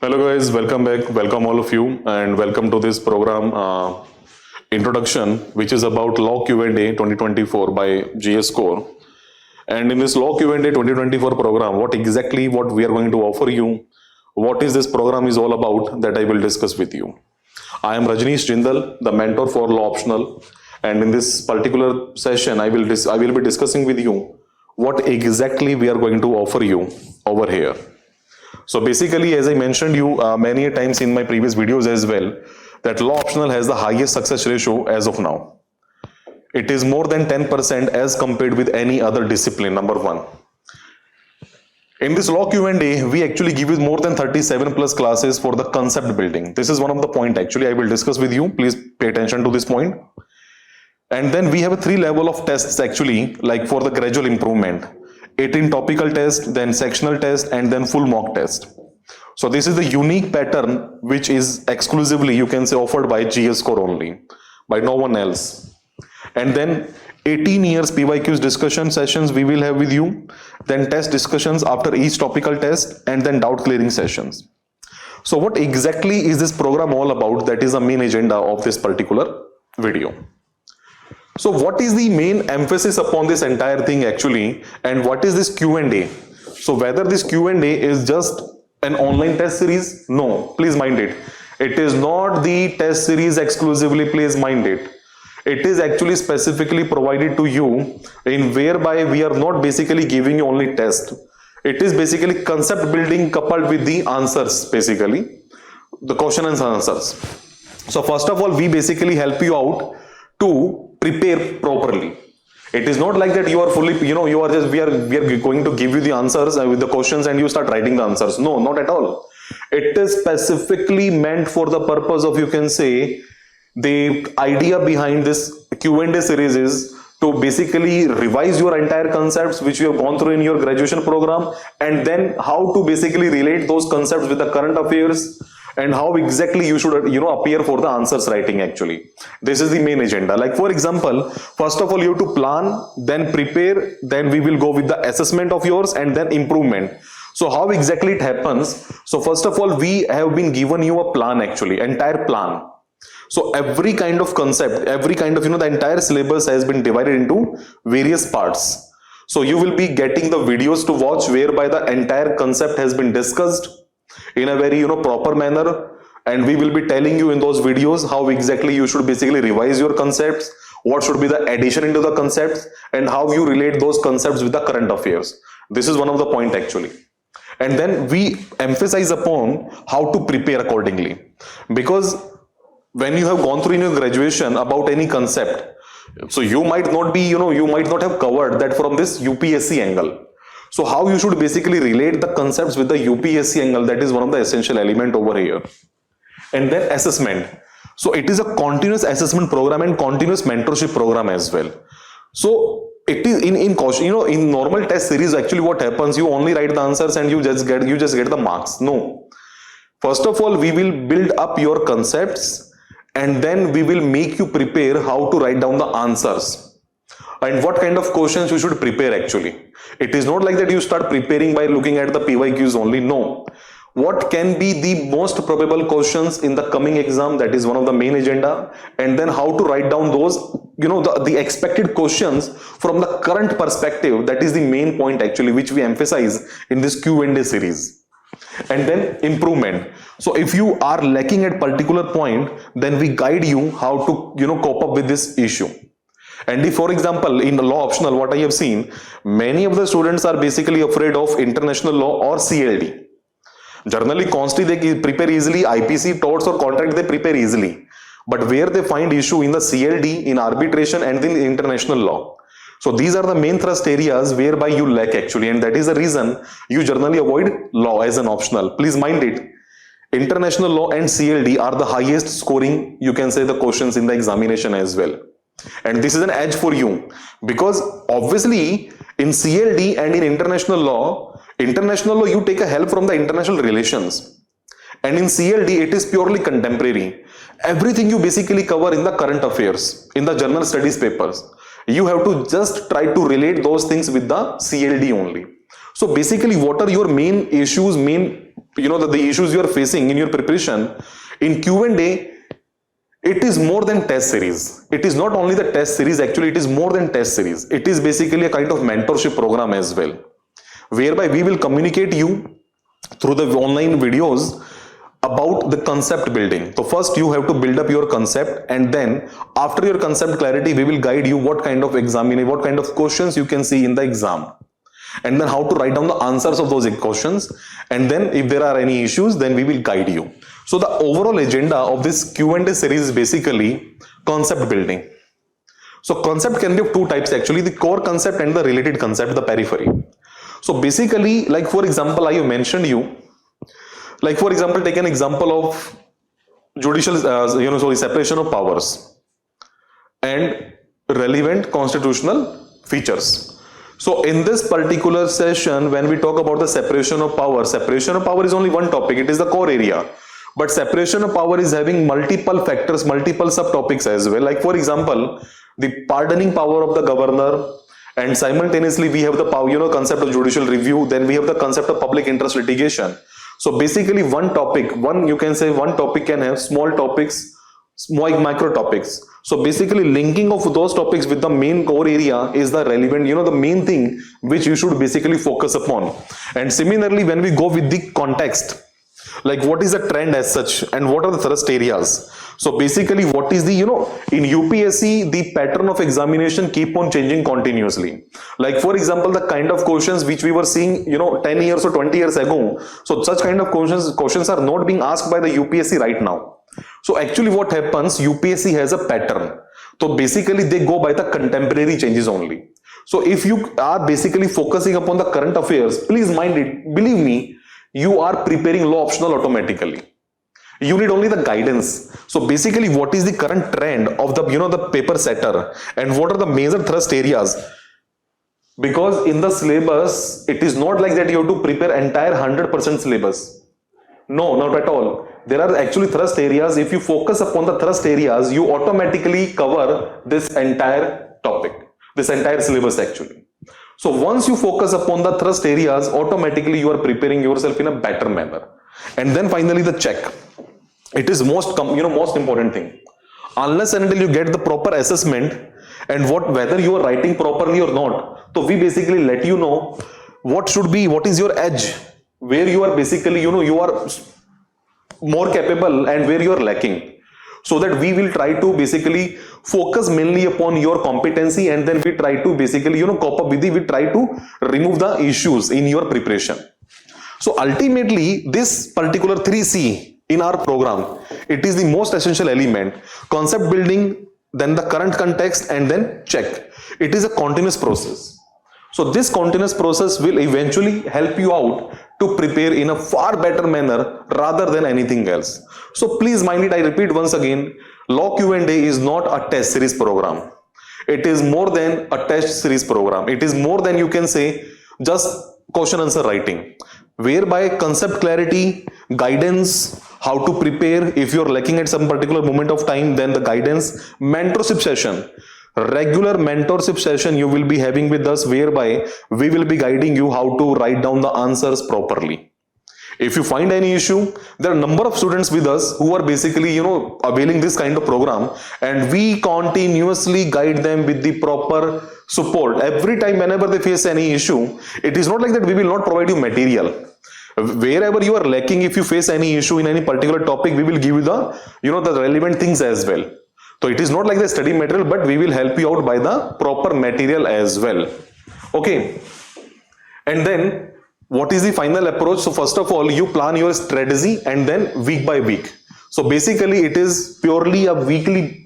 Hello guys, welcome back. Welcome all of you and welcome to this program introduction which is about Law Q&A 2024 by GS Core. And in this Law Q&A 2024 program, what we are going to offer you, what is this program is all about, that I will discuss with you. I am Rajneesh Jindal, the mentor for Law Optional, and in this particular session I will be discussing with you what exactly we are going to offer you over here. So basically, as I mentioned you many times in my previous videos as well, that Law Optional has the highest success ratio as of now. It is more than 10% as compared with any other discipline, number one. In this Law Q&A, we actually give you more than 37 plus classes for the concept building. This is one of the point actually I will discuss with you. Please pay attention to this point. And then we have a 3 level of tests actually, like for the gradual improvement. 18 topical test, then sectional test, and then full mock test. So this is the unique pattern which is exclusively, you can say, offered by GS Core only, by no one else. And then 18 years PYQs discussion sessions we will have with you, then test discussions after each topical test, and then doubt clearing sessions. So what exactly is this program all about? That is the main agenda of this particular video. So what is the main emphasis upon this entire thing actually, and what is this Q&A? So whether this Q&A is just an online test series? No, please mind it. It is not the test series exclusively, please mind it. It is actually specifically provided to you in whereby we are not basically giving you only test. It is basically concept building coupled with the answers, basically the question and answers. So first of all, we basically help you out to prepare properly. It is not like that you are fully, you are just, we are going to give you the answers with the questions and you start writing the answers. No, not at all. It is specifically meant for the purpose of, you can say, the idea behind this Q&A series is to basically revise your entire concepts which you have gone through in your graduation program, and then how to basically relate those concepts with the current affairs, and how exactly you should appear for the answers writing actually. This is the main agenda. Like for example, first of all you have to plan, then prepare, then we will go with the assessment of yours, and then improvement. So how exactly it happens? So first of all, we have been given you a plan actually, entire plan. So every kind of concept, every kind of, the entire syllabus has been divided into various parts. So you will be getting the videos to watch whereby the entire concept has been discussed in a very proper manner, and we will be telling you in those videos how exactly you should basically revise your concepts, what should be the addition into the concepts, and how you relate those concepts with the current affairs. This is one of the point actually. And then we emphasize upon how to prepare accordingly, because when you have gone through in your graduation about any concept, so you might not be, you might not have covered that from this UPSC angle. So how you should basically relate the concepts with the UPSC angle, that is one of the essential element over here. And then assessment. So it is a continuous assessment program and continuous mentorship program as well. So it is in normal test series actually what happens, you only write the answers and you just get the marks. No. First of all, we will build up your concepts, and then we will make you prepare how to write down the answers and what kind of questions you should prepare actually. It is not like that you start preparing by looking at the PYQs only. No. What can be the most probable questions in the coming exam? That is one of the main agenda. And then how to write down those, the expected questions from the current perspective. That is the main point actually, which we emphasize in this Q&A series. And then improvement. So if you are lacking at particular point, then we guide you how to, cope up with this issue. And if, for example, in the Law Optional, what I have seen, many of the students are basically afraid of international law or CLD. Generally, constantly they prepare easily, IPC, torts or contract, they prepare easily. But where they find issue in the CLD, in arbitration and in international law. So these are the main thrust areas whereby you lack actually, and that is the reason you generally avoid law as an optional. Please mind it. International law and CLD are the highest scoring, you can say, the questions in the examination as well. And this is an edge for you, because obviously in CLD and in international law you take a help from the international relations, and in CLD it is purely contemporary. Everything you basically cover in the current affairs, in the general studies papers, you have to just try to relate those things with the CLD only. So basically, what are your main issues, main the issues you are facing in your preparation in Q&A, it is more than test series. It is not only the test series, actually it is more than test series. It is basically a kind of mentorship program as well, whereby we will communicate you through the online videos about the concept building. So first you have to build up your concept, and then after your concept clarity, we will guide you what kind of what kind of questions you can see in the exam, and then how to write down the answers of those questions, and then if there are any issues, then we will guide you. So the overall agenda of this Q&A series is basically concept building. So concept can be of two types actually, the core concept and the related concept, the periphery. So basically, like for example, I have mentioned you, like for example, take an example of judicial, separation of powers and relevant constitutional features. So in this particular session, when we talk about the separation of power is only one topic, it is the core area. But separation of power is having multiple factors, multiple subtopics as well. Like for example, the pardoning power of the governor, and simultaneously we have the power, concept of judicial review. Then we have the concept of public interest litigation. So basically one topic can have small topics, small micro topics. So basically linking of those topics with the main core area is the relevant, the main thing which you should basically focus upon. And similarly, when we go with the context, like what is the trend as such and what are the thrust areas. So basically what is the, in UPSC, the pattern of examination keep on changing continuously. Like for example, the kind of questions which we were seeing, 10 years or 20 years ago. So such kind of questions are not being asked by the UPSC right now. So actually what happens, UPSC has a pattern. So basically they go by the contemporary changes only. So if you are basically focusing upon the current affairs, please mind it, believe me, you are preparing law optional automatically. You need only the guidance. So basically what is the current trend of the, the paper setter, and what are the major thrust areas? Because in the syllabus, it is not like that you have to prepare entire 100% syllabus. No, not at all. There are actually thrust areas. If you focus upon the thrust areas, you automatically cover this entire topic, this entire syllabus actually. So once you focus upon the thrust areas, automatically you are preparing yourself in a better manner. And then finally the check. It is most important thing. Unless and until you get the proper assessment and whether you are writing properly or not, so we basically let you know what is your edge, where you are basically, you are more capable and where you are lacking. So that we will try to basically focus mainly upon your competency, and then we try to basically, cope up with we try to remove the issues in your preparation. So ultimately, this particular 3C in our program, it is the most essential element. Concept building, then the current context, and then check. It is a continuous process. So this continuous process will eventually help you out to prepare in a far better manner rather than anything else. So please mind it, I repeat once again, Law Q&A is not a test series program. It is more than a test series program. It is more than, you can say, just question answer writing, whereby concept clarity, guidance, how to prepare. If you're lacking at some particular moment of time, then the guidance, mentorship session. Regular mentorship session you will be having with us, whereby we will be guiding you how to write down the answers properly. If you find any issue, there are a number of students with us who are basically, availing this kind of program, and we continuously guide them with the proper support. Every time whenever they face any issue, it is not like that we will not provide you material. Wherever you are lacking, if you face any issue in any particular topic, we will give you the, the relevant things as well. So it is not like the study material, but we will help you out by the proper material as well. Okay. And then what is the final approach? So first of all, you plan your strategy, and then week by week. So basically it is purely a weekly,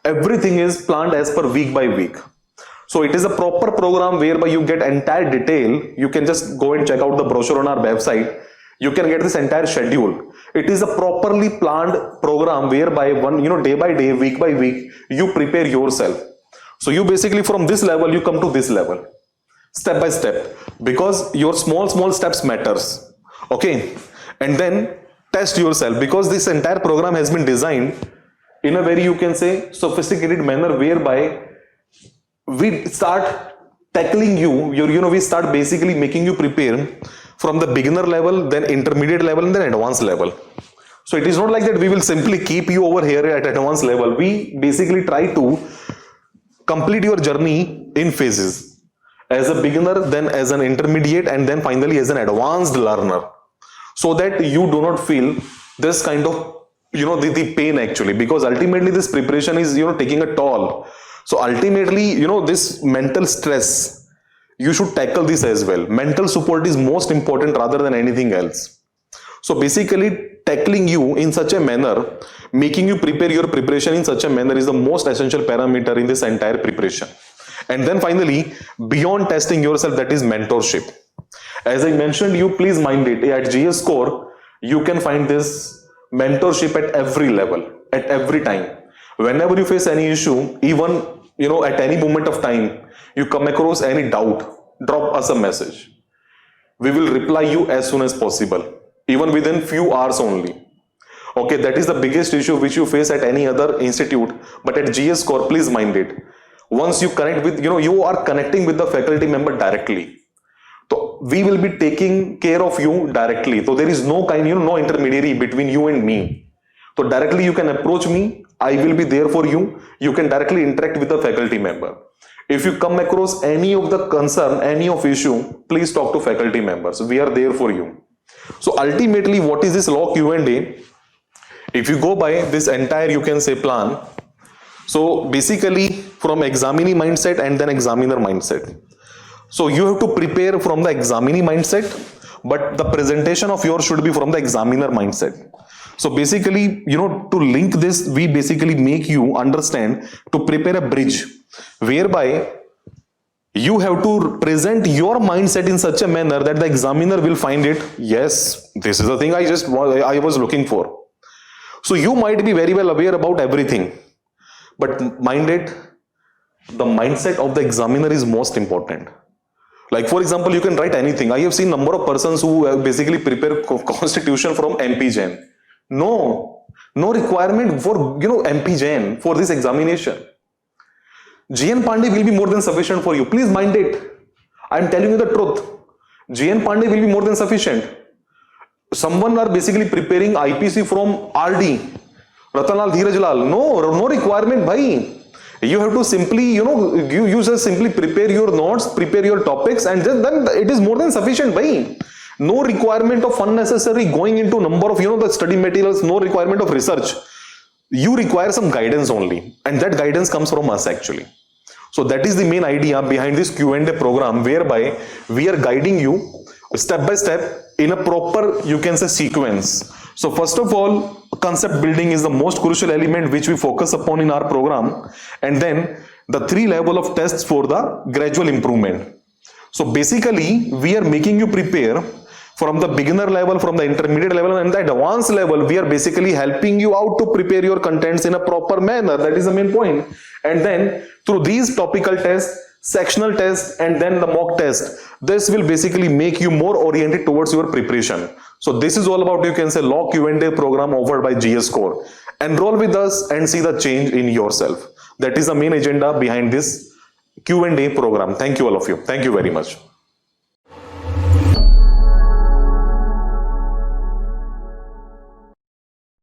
everything is planned as per week by week. So it is a proper program whereby you get entire detail. You can just go and check out the brochure on our website. You can get this entire schedule. It is a properly planned program whereby day by day, week by week, you prepare yourself. So you basically from this level, you come to this level, step by step, because your small steps matters. Okay. And then test yourself, because this entire program has been designed in a very, you can say, sophisticated manner, whereby we start tackling we start basically making you prepare from the beginner level, then intermediate level, and then advanced level. So it is not like that we will simply keep you over here at advanced level. We basically try to complete your journey in phases. As a beginner, then as an intermediate, and then finally as an advanced learner. So that you do not feel this kind of, the pain actually, because ultimately this preparation is, taking a toll. So ultimately, this mental stress, you should tackle this as well. Mental support is most important rather than anything else. So basically, tackling you in such a manner, making you prepare your preparation in such a manner is the most essential parameter in this entire preparation. And then finally, beyond testing yourself, that is mentorship. As I mentioned, you please mind it, at GS Core, you can find this mentorship at every level, at every time. Whenever you face any issue, even, at any moment of time, you come across any doubt, drop us a message. We will reply you as soon as possible, even within few hours only. Okay, that is the biggest issue which you face at any other institute, but at GS Core, please mind it. Once you connect with, you are connecting with the faculty member directly. So we will be taking care of you directly. So there is no kind, no intermediary between you and me. So directly you can approach me. I will be there for you. You can directly interact with the faculty member. If you come across any of the concern, any of issue, please talk to faculty members. We are there for you. So ultimately, what is this law Q&A? If you go by this entire, you can say, plan. So basically from examinee mindset and then examiner mindset. So you have to prepare from the examinee mindset, but the presentation of yours should be from the examiner mindset. So basically, to link this, we basically make you understand to prepare a bridge whereby you have to present your mindset in such a manner that the examiner will find it, yes, this is the thing I was looking for. So you might be very well aware about everything, but mind it, the mindset of the examiner is most important. Like for example, you can write anything. I have seen number of persons who have basically prepare constitution from MP Jain. No requirement for MP Jain for this examination. GN Pandey will be more than sufficient for you. Please mind it. I am telling you the truth. GN Pandey will be more than sufficient. Someone are basically preparing IPC from RD, Ratanlal Dheerajlal. No requirement, bhai. You have to simply, you just simply prepare your notes, prepare your topics, and then it is more than sufficient, bhai. No requirement of unnecessary going into number of, the study materials, no requirement of research. You require some guidance only, and that guidance comes from us actually. So that is the main idea behind this Q&A program, whereby we are guiding you step by step in a proper, you can say, sequence. So first of all, concept building is the most crucial element which we focus upon in our program, and then the 3 level of tests for the gradual improvement. So basically, we are making you prepare from the beginner level, from the intermediate level, and the advanced level. We are basically helping you out to prepare your contents in a proper manner. That is the main point. And then through these topical tests, sectional tests, and then the mock test, this will basically make you more oriented towards your preparation. So this is all about, you can say, law Q&A program offered by GS Core. Enroll with us and see the change in yourself. That is the main agenda behind this Q&A program. Thank you all of you. Thank you very much.